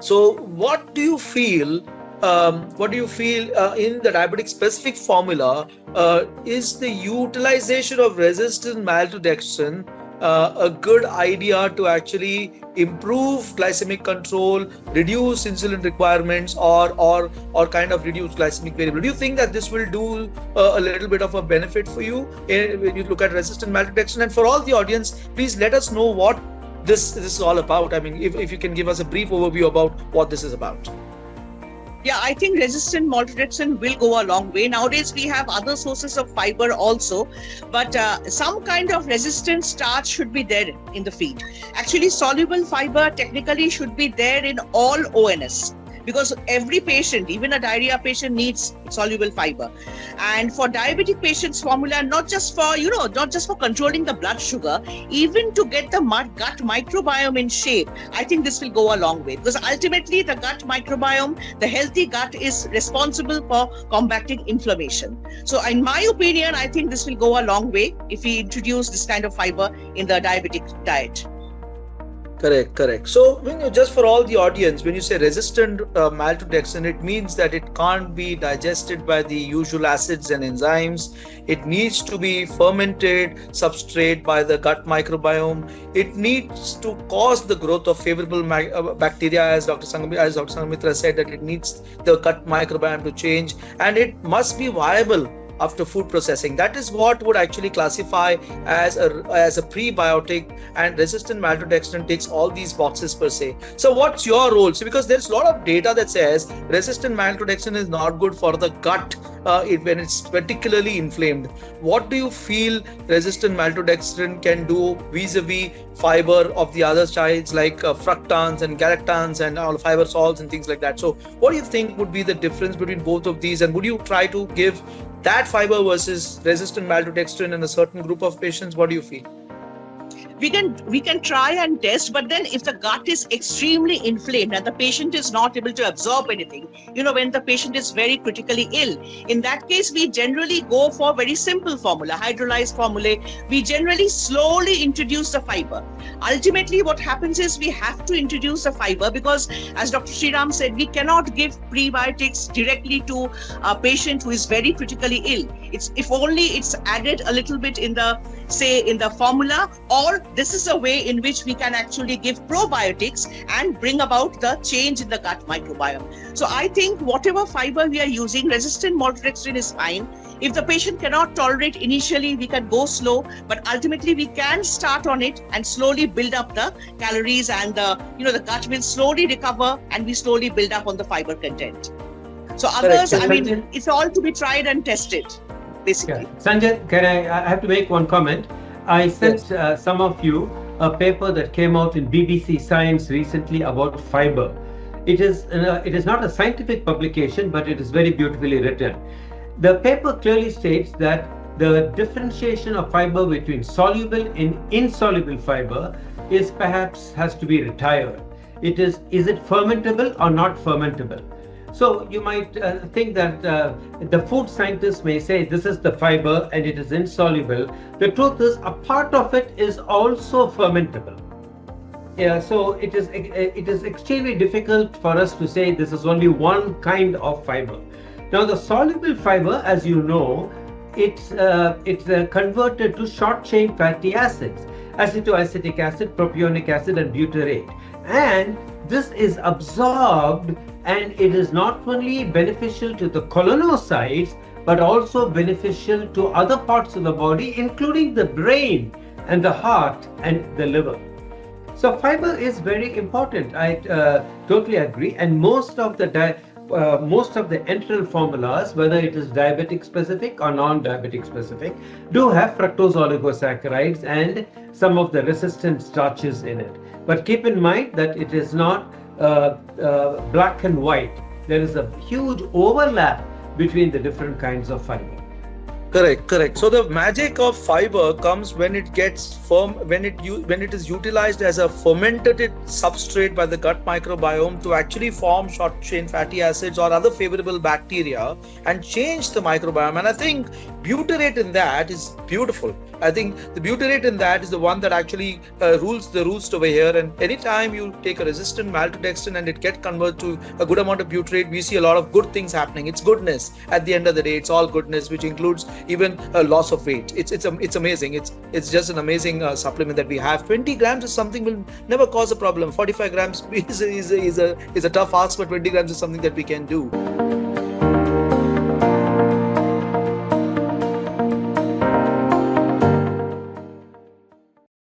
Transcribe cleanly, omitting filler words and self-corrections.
So, what do you feel? What do you feel in the diabetic specific formula? Is the utilization of resistant maltodextrin a good idea to actually improve glycemic control, reduce insulin requirements, or kind of reduce glycemic variability? Do you think that this will do a little bit of a benefit for you when you look at resistant maltodextrin? And for all the audience, please let us know what this is all about. I mean, if you can give us a brief overview about what this is about. Yeah, I think resistant maltodextrin will go a long way. Nowadays, we have other sources of fiber also, but some kind of resistant starch should be there in the feed. Actually, soluble fiber technically should be there in all ONS, because every patient, even a diarrhea patient, needs soluble fiber. And for diabetic patients formula, not just for controlling the blood sugar, even to get the gut microbiome in shape, I think this will go a long way, because ultimately the gut microbiome, the healthy gut, is responsible for combating inflammation. So in my opinion, I think this will go a long way if we introduce this kind of fiber in the diabetic diet. Correct. So, just for all the audience, when you say resistant maltodextrin, it means that it can't be digested by the usual acids and enzymes. It needs to be fermented substrate by the gut microbiome. It needs to cause the growth of favorable bacteria, as Dr. Sangamitra said, that it needs the gut microbiome to change, and it must be viable after food processing. That is what would actually classify as a prebiotic, and resistant maltodextrin ticks all these boxes per se. So what's your role? So, because there's a lot of data that says resistant maltodextrin is not good for the gut when it's particularly inflamed. What do you feel resistant maltodextrin can do vis-a-vis fiber of the other sides, like fructans and galactans and all fiber salts and things like that? So what do you think would be the difference between both of these, and would you try to give that fiber versus resistant maltodextrin in a certain group of patients? What do you feel? We can try and test, but then if the gut is extremely inflamed and the patient is not able to absorb anything, when the patient is very critically ill, in that case we generally go for very simple formula, hydrolyzed formula. We generally slowly introduce the fiber. Ultimately what happens is we have to introduce the fiber, because as Dr. Sriram said, we cannot give prebiotics directly to a patient who is very critically ill. If only it's added a little bit in the formula, or this is a way in which we can actually give probiotics and bring about the change in the gut microbiome. So I think whatever fiber we are using, resistant maltodextrin is fine. If the patient cannot tolerate initially, we can go slow, but ultimately we can start on it and slowly build up the calories, and the gut will slowly recover, and we slowly build up on the fiber content. So others, Sanjay, it's all to be tried and tested, basically. Yeah. Sanjay, I have to make one comment. I sent some of you a paper that came out in BBC Science recently about fiber. It is not a scientific publication, but it is very beautifully written. The paper clearly states that the differentiation of fiber between soluble and insoluble fiber has to be retired. Is it fermentable or not fermentable? So you might think that the food scientists may say this is the fiber and it is insoluble. The truth is, a part of it is also fermentable. Yeah, so it is extremely difficult for us to say this is only one kind of fiber. Now the soluble fiber, as you know, it's converted to short chain fatty acids, acetoacetic acid, propionic acid, and butyrate, and this is absorbed, and it is not only beneficial to the colonocytes but also beneficial to other parts of the body, including the brain and the heart and the liver. So fiber is very important. I totally agree. And most of the enteral formulas, whether it is diabetic specific or non-diabetic specific, do have fructose oligosaccharides and some of the resistant starches in it. But keep in mind that it is not black and white. There is a huge overlap between the different kinds of fiber. Correct, correct. So the magic of fiber comes when it gets firm, when it is utilized as a fermented substrate by the gut microbiome to actually form short chain fatty acids or other favorable bacteria and change the microbiome. And I think butyrate in that is beautiful. I think the butyrate in that is the one that actually rules the roost over here. And anytime you take a resistant maltodextrin and it get converted to a good amount of butyrate, we see a lot of good things happening. It's goodness. At the end of the day, it's all goodness, which includes even a loss of weight. It's amazing. It's just an amazing supplement that we have. 20 grams is something will never cause a problem. 45 grams is a tough ask, but 20 grams is something that we can do.